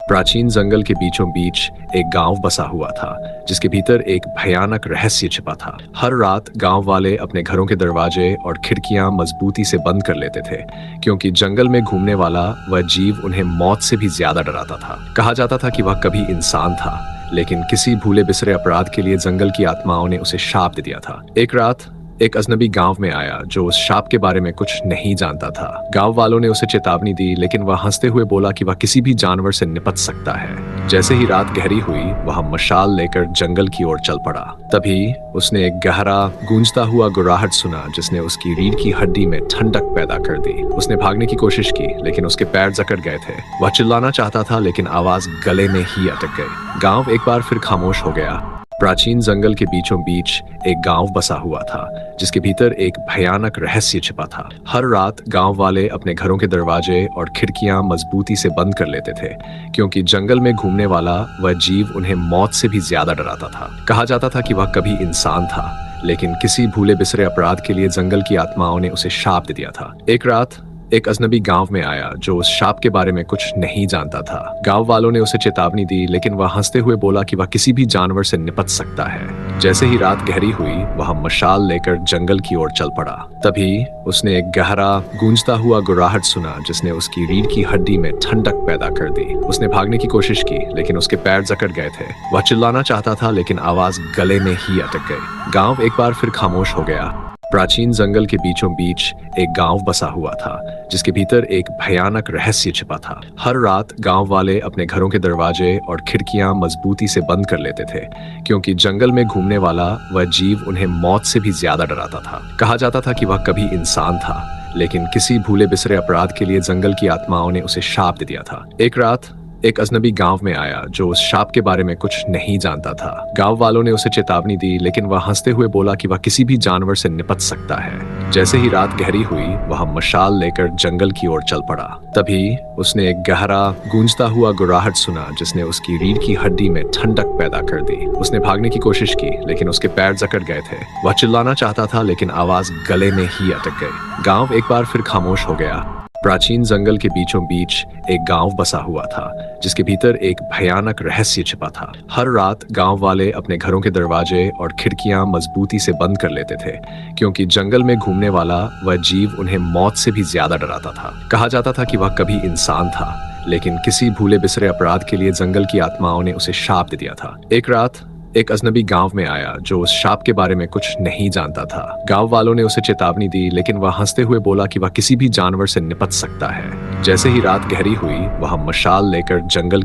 प्राचीन जंगल के बीचों बीच एक गांव बसा हुआ था जिसके भीतर एक भयानक रहस्य छिपा था। हर रात गांव वाले अपने घरों के दरवाजे और खिड़कियां मजबूती से बंद कर लेते थे, क्योंकि जंगल में घूमने वाला वह जीव उन्हें मौत से भी ज्यादा डराता था। कहा जाता था कि वह कभी इंसान था, लेकिन किसी भूले बिसरे अपराध के लिए जंगल की आत्माओं ने उसे शाप दे दिया था। एक रात एक अजनबी गांव में आया जो उस शाप के बारे में कुछ नहीं जानता था। गांव वालों ने उसे चेतावनी दी, लेकिन वह हंसते हुए बोला कि वह किसी भी जानवर से निपट सकता है। जैसे ही रात गहरी हुई, वह मशाल लेकर जंगल की ओर चल पड़ा। तभी उसने एक गहरा गूंजता हुआ गुर्राहट सुना, जिसने उसकी रीढ़ की हड्डी में ठंडक पैदा कर दी। उसने भागने की कोशिश की, लेकिन उसके पैर जकड़ गए थे। वह चिल्लाना चाहता था, लेकिन आवाज गले में ही अटक गई। गांव एक बार फिर खामोश हो गया। प्राचीन जंगल के बीचों बीच एक गांव बसा हुआ था जिसके भीतर एक भयानक रहस्य छिपा था। हर रात गांव वाले अपने घरों के दरवाजे और खिड़कियां मजबूती से बंद कर लेते थे, क्योंकि जंगल में घूमने वाला वह जीव उन्हें मौत से भी ज्यादा डराता था। कहा जाता था कि वह कभी इंसान था, लेकिन किसी भूले बिसरे अपराध के लिए जंगल की आत्माओं ने उसे शाप दे दिया था। एक रात एक अजनबी गांव में आया जो उस शाप के बारे में कुछ नहीं जानता था। गांव वालों ने उसे चेतावनी दी, लेकिन वह हंसते हुए बोला कि वह किसी भी जानवर से निपट सकता है। जैसे ही रात गहरी हुई, वह मशाल लेकर जंगल की ओर चल पड़ा। तभी उसने एक गहरा गूंजता हुआ गुर्राहट सुना, जिसने उसकी रीढ़ की हड्डी में ठंडक पैदा कर दी। उसने भागने की कोशिश की, लेकिन उसके पैर जकड़ गए थे। वह चिल्लाना चाहता था, लेकिन आवाज गले में ही अटक गई। गांव एक बार फिर खामोश हो गया। प्राचीन जंगल के बीचों बीच एक गांव बसा हुआ था जिसके भीतर एक भयानक रहस्य छिपा था। हर रात गांव वाले अपने घरों के दरवाजे और खिड़कियां मजबूती से बंद कर लेते थे, क्योंकि जंगल में घूमने वाला वह जीव उन्हें मौत से भी ज्यादा डराता था। कहा जाता था कि वह कभी इंसान था, लेकिन किसी भूले बिसरे अपराध के लिए जंगल की आत्माओं ने उसे शाप दे दिया था। एक रात एक अजनबी गांव में आया जो उस शाप के बारे में कुछ नहीं जानता था। गांव वालों ने उसे चेतावनी दी, लेकिन वह हंसते हुए बोला कि वह किसी भी जानवर से निपट सकता है। जैसे ही रात गहरी हुई, वह मशाल लेकर जंगल की ओर चल पड़ा। तभी उसने एक गहरा गूंजता हुआ गुर्राहट सुना, जिसने उसकी रीढ़ की हड्डी में ठंडक पैदा कर दी। उसने भागने की कोशिश की, लेकिन उसके पैर जकड़ गए थे। वह चिल्लाना चाहता था, लेकिन आवाज गले में ही अटक गई। गांव एक बार फिर खामोश हो गया। प्राचीन जंगल के बीचों बीच एक गांव बसा हुआ था जिसके भीतर एक भयानक रहस्य छिपा था। हर रात गांव वाले अपने घरों के दरवाजे और खिड़कियां मजबूती से बंद कर लेते थे, क्योंकि जंगल में घूमने वाला वह जीव उन्हें मौत से भी ज्यादा डराता था। कहा जाता था कि वह कभी इंसान था, लेकिन किसी भूले बिसरे अपराध के लिए जंगल की आत्माओं ने उसे शाप दे दिया था। एक रात एक अजनबी गांव में आया जो उस शाप के बारे में कुछ नहीं जानता था। गांव वालों ने उसे चेतावनी दी, लेकिन वह हंसते हुए बोला कि वह किसी भी जानवर से निपट सकता है। जैसे ही रात गहरी हुई, वह मशाल लेकर जंगल